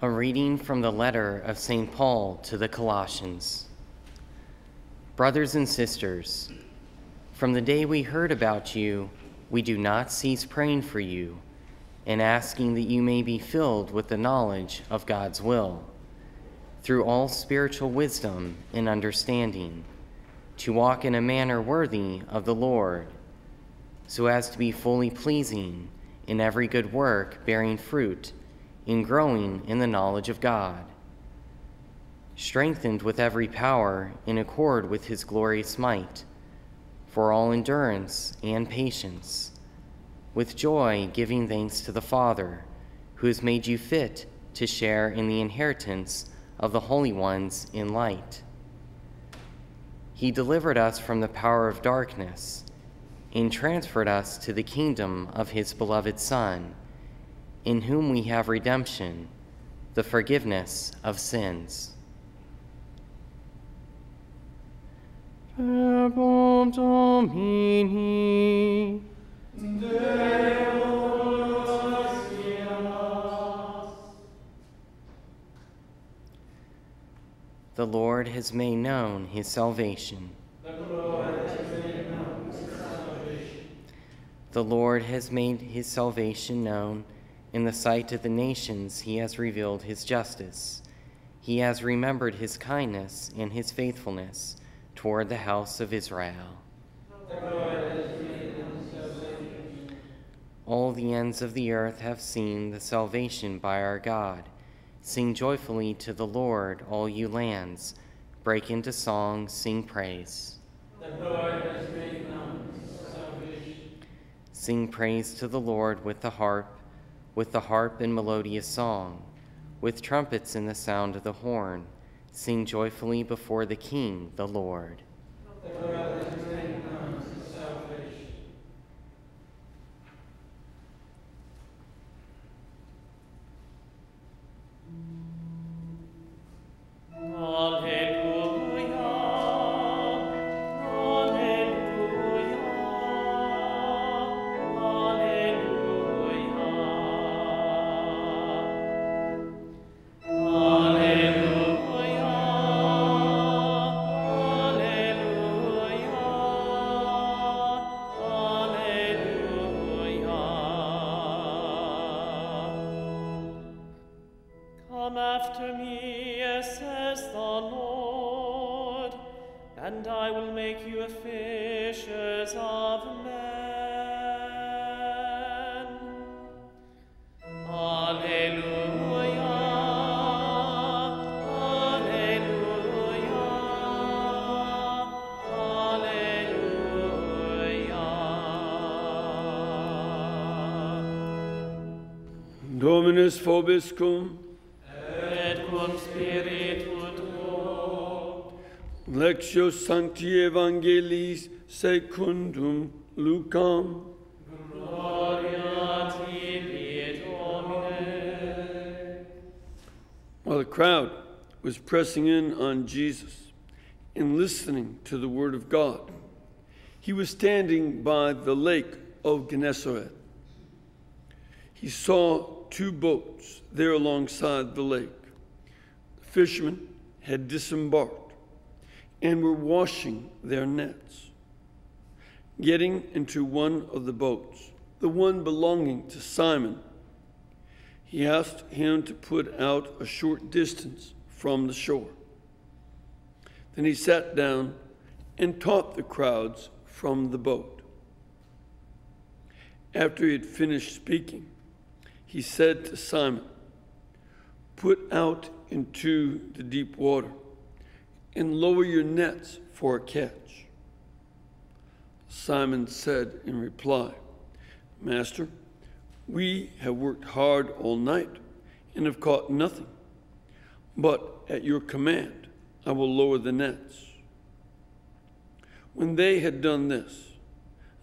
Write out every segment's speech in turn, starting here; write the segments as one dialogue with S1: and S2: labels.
S1: A reading from the letter of St. Paul to the Colossians. Brothers and sisters, from the day we heard about you, we do not cease praying for you and asking that you may be filled with the knowledge of God's will, through all spiritual wisdom and understanding, to walk in a manner worthy of the Lord, so as to be fully pleasing in every good work, bearing fruit in growing in the knowledge of God, strengthened with every power in accord with his glorious might, for all endurance and patience, with joy giving thanks to the Father, who has made you fit to share in the inheritance of the holy ones in light. He delivered us from the power of darkness and transferred us to the kingdom of his beloved Son, in whom we have redemption, the forgiveness of sins. Verbum Domini. The Lord has made known his salvation. The Lord has made his salvation known. In the sight of the nations, he has revealed his justice. He has remembered his kindness and his faithfulness toward the house of Israel. All the ends of the earth have seen the salvation by our God. Sing joyfully to the Lord, all you lands. Break into song, sing praise. The Lord has made known his salvation. Sing praise to the Lord with the harp and melodious song, with trumpets and the sound of the horn. Sing joyfully before the King, the Lord. The Lord has made known his salvation.
S2: Come after me, says the Lord, and I will make you fishers of men. Alleluia, alleluia, alleluia.
S3: Dominus vobiscum.
S2: Spiritu tuo.
S3: Lectio Sancti Evangelis secundum Lucam.
S2: Gloria tibi, Domine.
S3: While the crowd was pressing in on Jesus and listening to the word of God, he was standing by the lake of Gennesaret. He saw two boats there alongside the lake. Fishermen had disembarked and were washing their nets. Getting into one of the boats, the one belonging to Simon, he asked him to put out a short distance from the shore. Then he sat down and taught the crowds from the boat. After he had finished speaking, he said to Simon, "Put out into the deep water and lower your nets for a catch." Simon said in reply, "Master, we have worked hard all night and have caught nothing, but at your command I will lower the nets." When they had done this,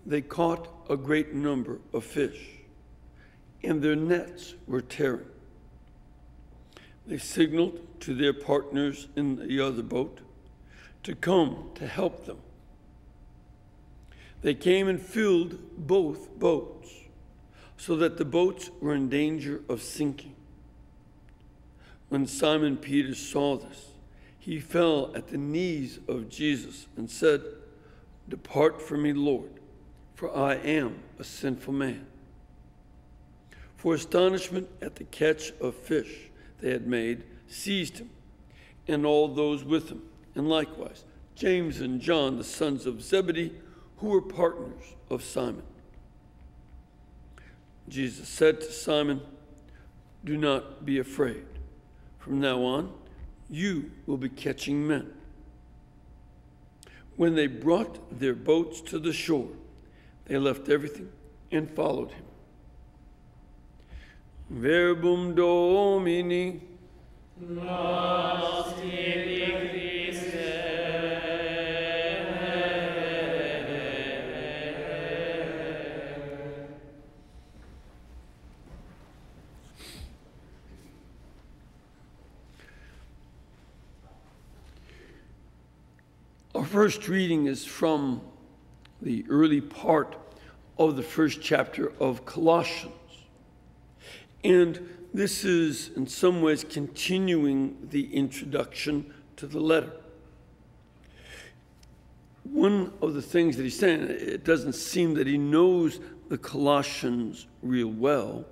S3: they caught a great number of fish, and their nets were tearing. They signaled to their partners in the other boat to come to help them. They came and filled both boats, so that the boats were in danger of sinking. When Simon Peter saw this, he fell at the knees of Jesus and said, "Depart from me, Lord, for I am a sinful man." For astonishment at the catch of fish they had made seized him, and all those with him, and likewise James and John, the sons of Zebedee, who were partners of Simon. Jesus said to Simon, "Do not be afraid. From now on, you will be catching men." When they brought their boats to the shore, they left everything and followed him. Verbum Domini.
S2: Nos tibi Christe.
S3: Our first reading is from the early part of the first chapter of Colossians. And this is, in some ways, continuing the introduction to the letter. One of the things that he's saying, it doesn't seem that he knows the Colossians real well,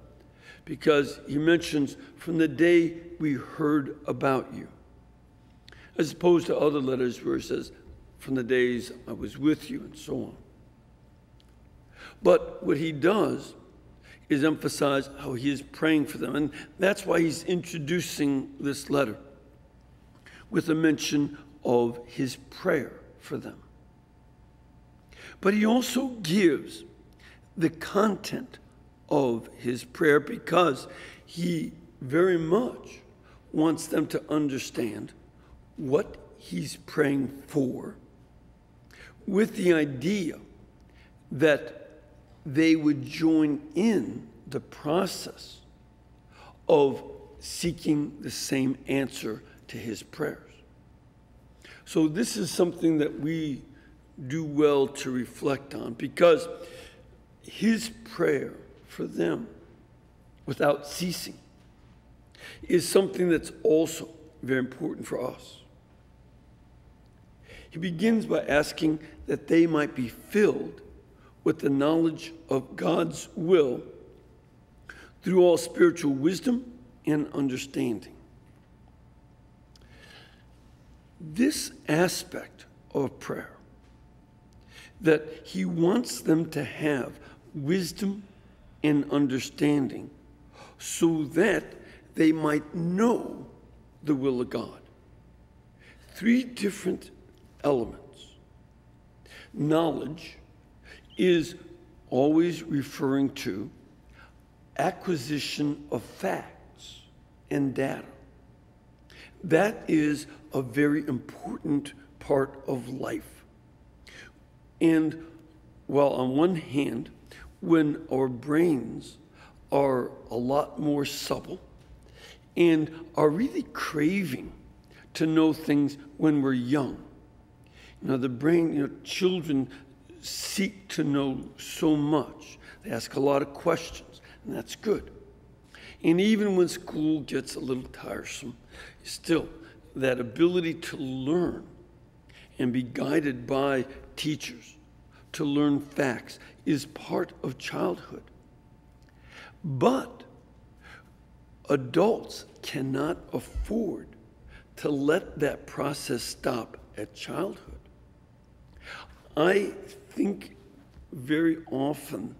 S3: because he mentions, "From the day we heard about you," as opposed to other letters where it says, "From the days I was with you," and so on. But what he does is emphasize how he is praying for them. And that's why he's introducing this letter with a mention of his prayer for them. But he also gives the content of his prayer because he very much wants them to understand what he's praying for, with the idea that they would join in the process of seeking the same answer to his prayers. So this is something that we do well to reflect on, because his prayer for them without ceasing is something that's also very important for us. He begins by asking that they might be filled with the knowledge of God's will through all spiritual wisdom and understanding. This aspect of prayer, that he wants them to have wisdom and understanding so that they might know the will of God. Three different elements. Knowledge is always referring to acquisition of facts and data. That is a very important part of life. And while on one hand, when our brains are a lot more supple and are really craving to know things when we're young, the brain, children seek to know so much. They ask a lot of questions, and that's good. And even when school gets a little tiresome, still, that ability to learn and be guided by teachers, to learn facts, is part of childhood. But adults cannot afford to let that process stop at childhood. I think very often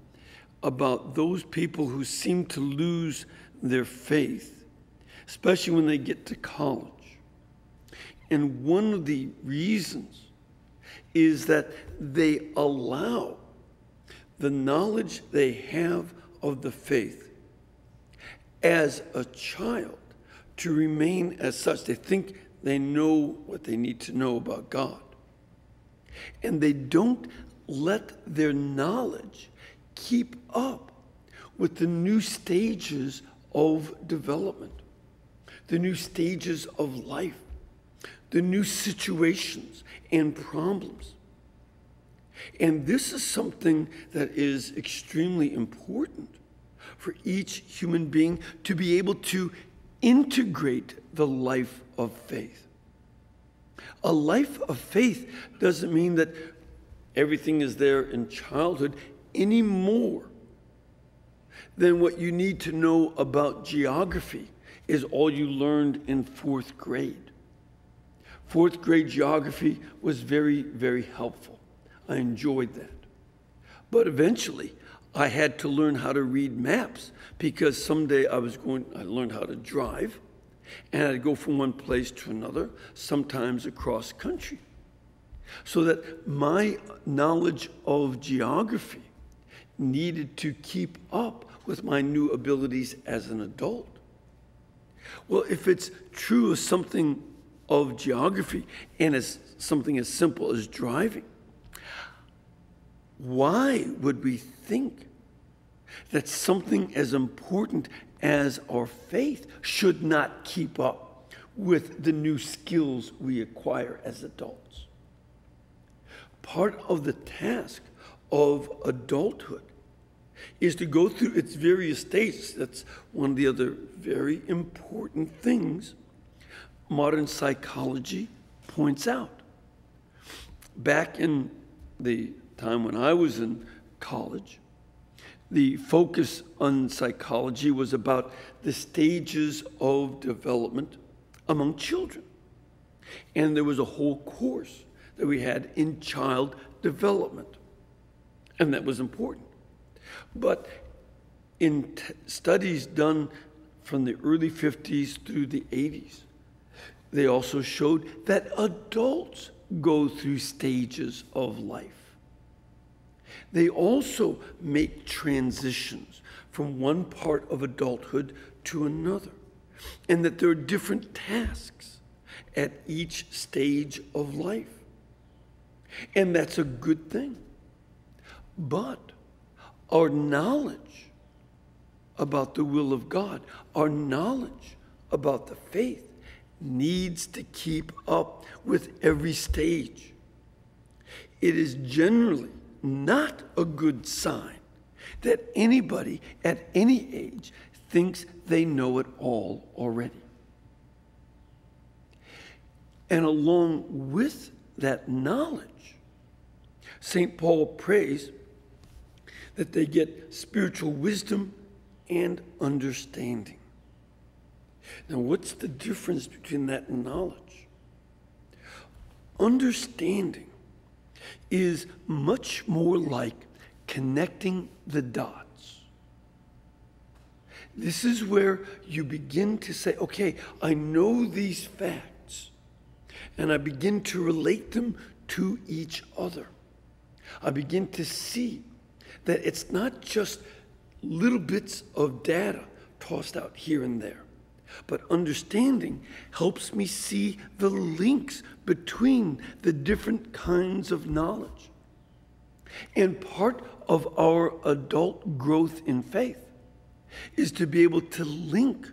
S3: about those people who seem to lose their faith, especially when they get to college. And one of the reasons is that they allow the knowledge they have of the faith as a child to remain as such. They think they know what they need to know about God. And they don't let their knowledge keep up with the new stages of development, the new stages of life, the new situations and problems. And this is something that is extremely important for each human being to be able to integrate the life of faith. A life of faith doesn't mean that everything is there in childhood any more than what you need to know about geography is all you learned in 4th grade. 4th grade geography was very, very helpful. I enjoyed that. But eventually, I had to learn how to read maps because someday I learned how to drive, and I'd go from one place to another, sometimes across country. So that my knowledge of geography needed to keep up with my new abilities as an adult. Well, if it's true of something of geography and it's something as simple as driving, why would we think that something as important as our faith should not keep up with the new skills we acquire as adults? Part of the task of adulthood is to go through its various stages. That's one of the other very important things modern psychology points out. Back in the time when I was in college, the focus on psychology was about the stages of development among children. And there was a whole course that we had in child development. And that was important. But in studies done from the early 50s through the 80s, they also showed that adults go through stages of life. They also make transitions from one part of adulthood to another, and that there are different tasks at each stage of life. And that's a good thing. But our knowledge about the will of God, our knowledge about the faith, needs to keep up with every stage. It is generally not a good sign that anybody at any age thinks they know it all already. And along with that knowledge, St. Paul prays that they get spiritual wisdom and understanding. Now, what's the difference between that and knowledge? Understanding is much more like connecting the dots. This is where you begin to say, okay, I know these facts, and I begin to relate them to each other. I begin to see that it's not just little bits of data tossed out here and there, but understanding helps me see the links between the different kinds of knowledge. And part of our adult growth in faith is to be able to link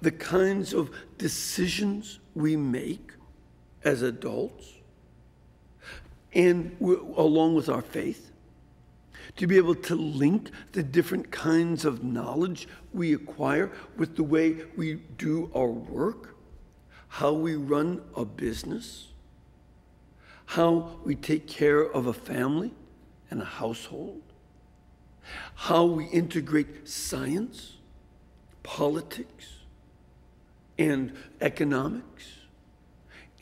S3: the kinds of decisions we make as adults and along with our faith, to be able to link the different kinds of knowledge we acquire with the way we do our work, how we run a business, how we take care of a family and a household, how we integrate science, politics, and economics,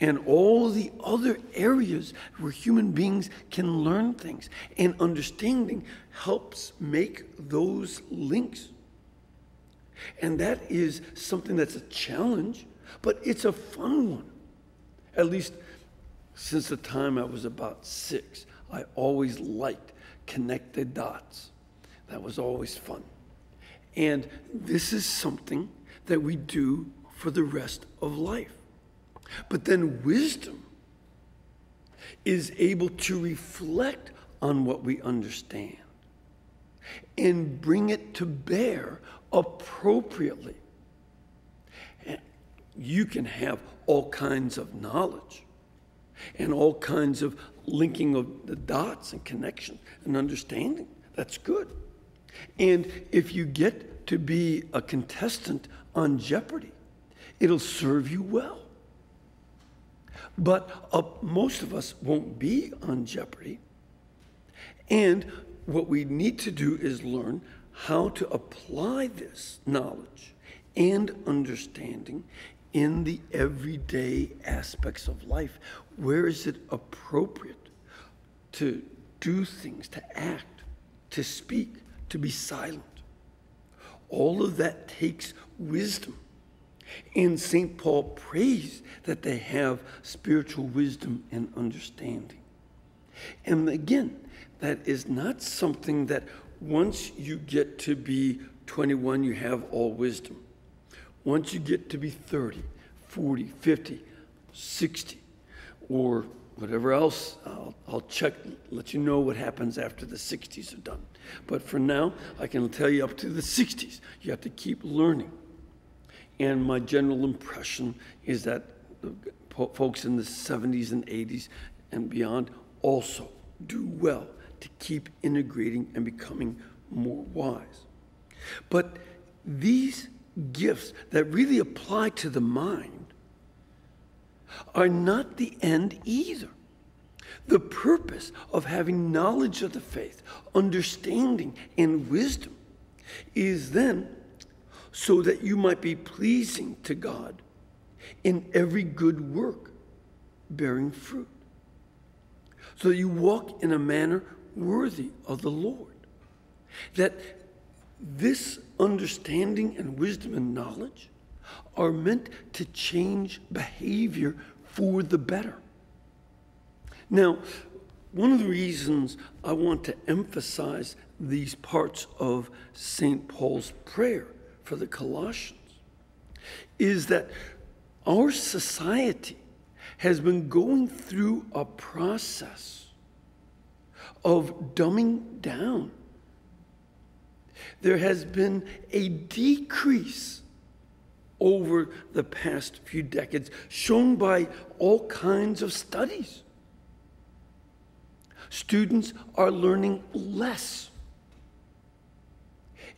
S3: and all the other areas where human beings can learn things. And understanding helps make those links. And that is something that's a challenge, but it's a fun one. At least since the time I was about 6, I always liked connected dots. That was always fun. And this is something that we do for the rest of life. But then wisdom is able to reflect on what we understand and bring it to bear appropriately. You can have all kinds of knowledge and all kinds of linking of the dots and connection and understanding. That's good. And if you get to be a contestant on jeopardy. It'll serve you well. But most of us won't be on jeopardy. And what we need to do is learn how to apply this knowledge and understanding in the everyday aspects of life. Where is it appropriate to do things, to act, to speak, to be silent? All of that takes wisdom. And St. Paul prays that they have spiritual wisdom and understanding. And again, that is not something that once you get to be 21, you have all wisdom. Once you get to be 30, 40, 50, 60, or whatever else, I'll check, let you know what happens after the 60s are done. But for now, I can tell you up to the 60s, you have to keep learning. And my general impression is that folks in the 70s and 80s and beyond also do well to keep integrating and becoming more wise. But these gifts that really apply to the mind are not the end either. The purpose of having knowledge of the faith, understanding, and wisdom is then so that you might be pleasing to God in every good work, bearing fruit. So that you walk in a manner worthy of the Lord. That this understanding and wisdom and knowledge are meant to change behavior for the better. Now, one of the reasons I want to emphasize these parts of St. Paul's prayer for the Colossians is that our society has been going through a process of dumbing down. There has been a decrease over the past few decades shown by all kinds of studies. Students are learning less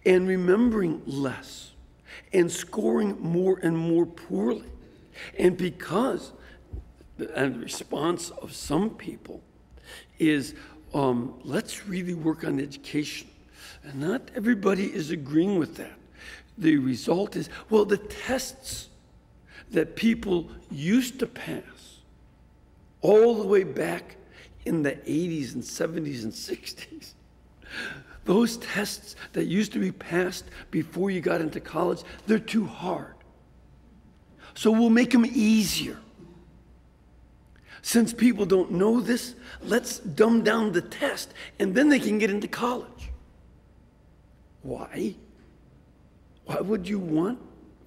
S3: and remembering less and scoring more and more poorly. And because the response of some people is, let's really work on education. And not everybody is agreeing with that. The result is, well, the tests that people used to pass all the way back in the 80s and 70s and 60s, those tests that used to be passed before you got into college, they're too hard. So we'll make them easier. Since people don't know this, let's dumb down the test, and then they can get into college. Why? Why would you want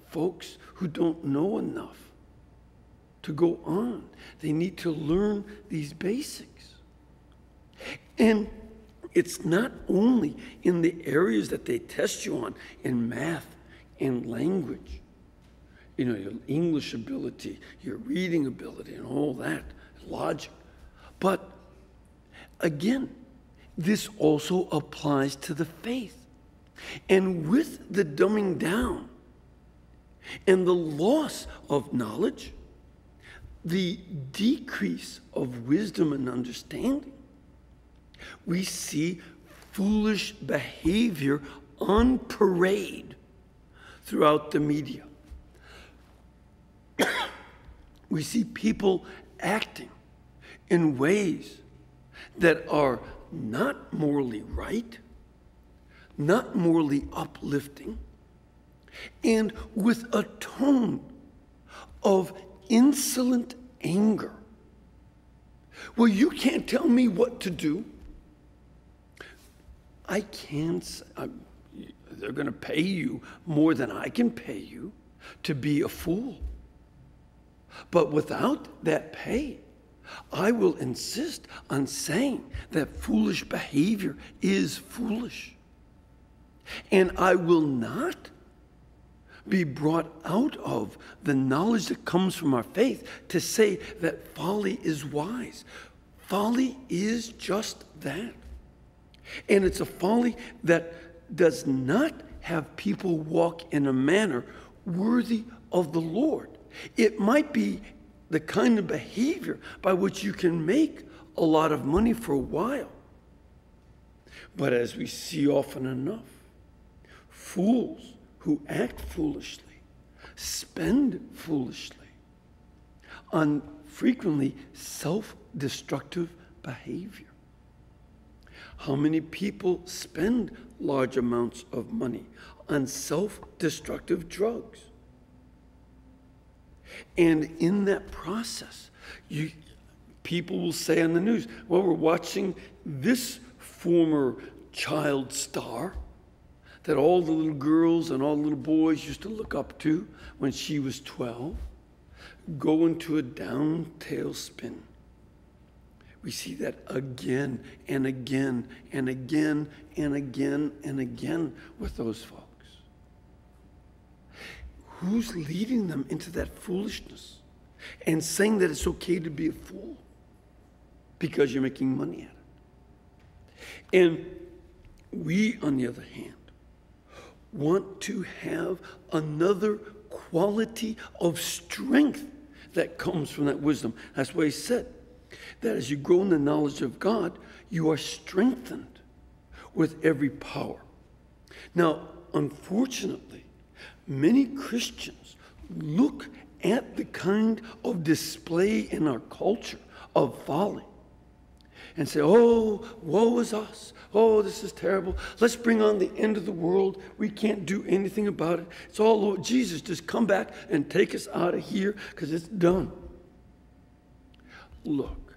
S3: folks who don't know enough to go on? They need to learn these basics. And it's not only in the areas that they test you on, in math and language, you know, your English ability, your reading ability, and all that, logic. But again, this also applies to the faith. And with the dumbing down and the loss of knowledge, the decrease of wisdom and understanding, we see foolish behavior on parade throughout the media. We see people acting in ways that are not morally right, not morally uplifting, and with a tone of insolent anger. Well, you can't tell me what to do. I can't. They're going to pay you more than I can pay you to be a fool. But without that pay, I will insist on saying that foolish behavior is foolish. And I will not be brought out of the knowledge that comes from our faith to say that folly is wise. Folly is just that. And it's a folly that does not have people walk in a manner worthy of the Lord. It might be the kind of behavior by which you can make a lot of money for a while. But as we see often enough, fools who act foolishly spend foolishly on frequently self-destructive behavior. How many people spend large amounts of money on self-destructive drugs? And in that process, people will say on the news, well, we're watching this former child star that all the little girls and all the little boys used to look up to when she was 12, go into a down tailspin. We see that again and again and again and again and again with those folks. Who's leading them into that foolishness and saying that it's okay to be a fool because you're making money at it? And we, on the other hand, want to have another quality of strength that comes from that wisdom. That's why he said that as you grow in the knowledge of God, you are strengthened with every power. Now, unfortunately, many Christians look at the kind of display in our culture of folly and say, oh, woe is us. Oh, this is terrible. Let's bring on the end of the world. We can't do anything about it. It's all Lord Jesus. Just come back and take us out of here because it's done. Look,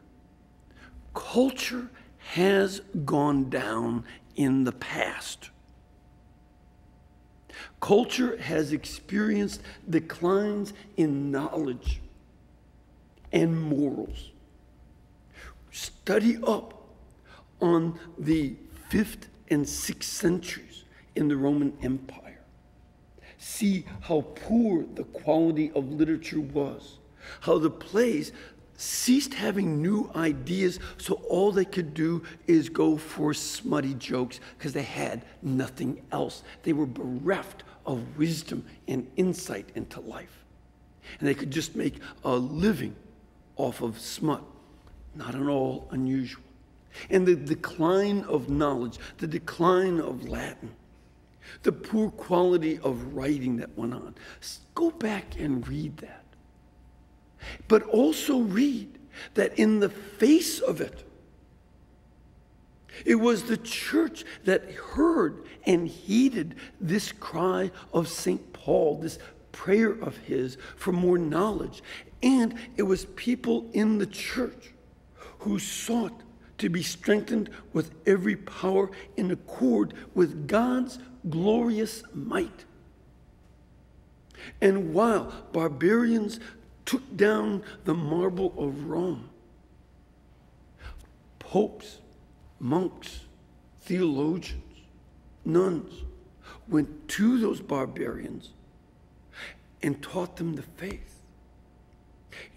S3: culture has gone down in the past. Culture has experienced declines in knowledge and morals. Study up on the 5th and 6th centuries in the Roman Empire. See how poor the quality of literature was, how the plays ceased having new ideas, so all they could do is go for smutty jokes because they had nothing else. They were bereft of wisdom and insight into life. And they could just make a living off of smut. Not at all unusual. And the decline of knowledge, the decline of Latin, the poor quality of writing that went on. Go back and read that. But also read that in the face of it, it was the church that heard and heeded this cry of St. Paul, this prayer of his for more knowledge. And it was people in the church who sought to be strengthened with every power in accord with God's glorious might. And while barbarians took down the marble of Rome, popes, monks, theologians, nuns went to those barbarians and taught them the faith.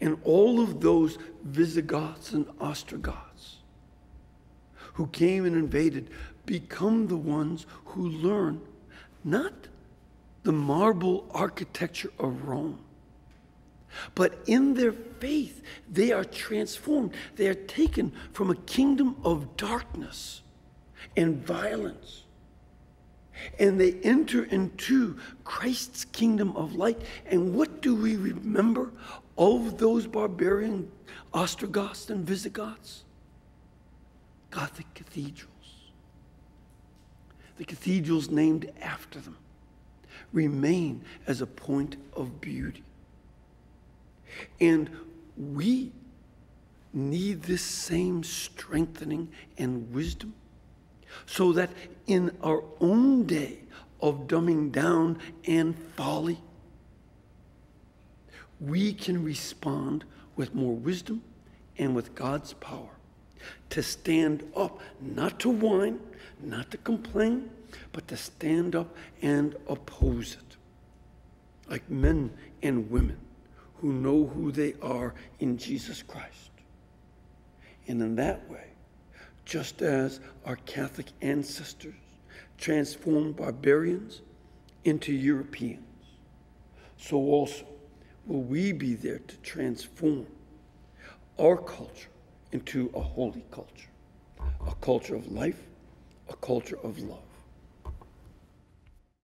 S3: And all of those Visigoths and Ostrogoths who came and invaded become the ones who learn not the marble architecture of Rome, but in their faith they are transformed. They are taken from a kingdom of darkness and violence, and they enter into Christ's kingdom of light. And what do we remember of those barbarian Ostrogoths and Visigoths? Gothic cathedrals. The cathedrals named after them remain as a point of beauty. And we need this same strengthening and wisdom so that in our own day of dumbing down and folly, we can respond with more wisdom and with God's power to stand up, not to whine, not to complain, but to stand up and oppose it, like men and women who know who they are in Jesus Christ. And in that way, just as our Catholic ancestors transformed barbarians into Europeans, so also will we be there to transform our culture into a holy culture, a culture of life, a culture of love.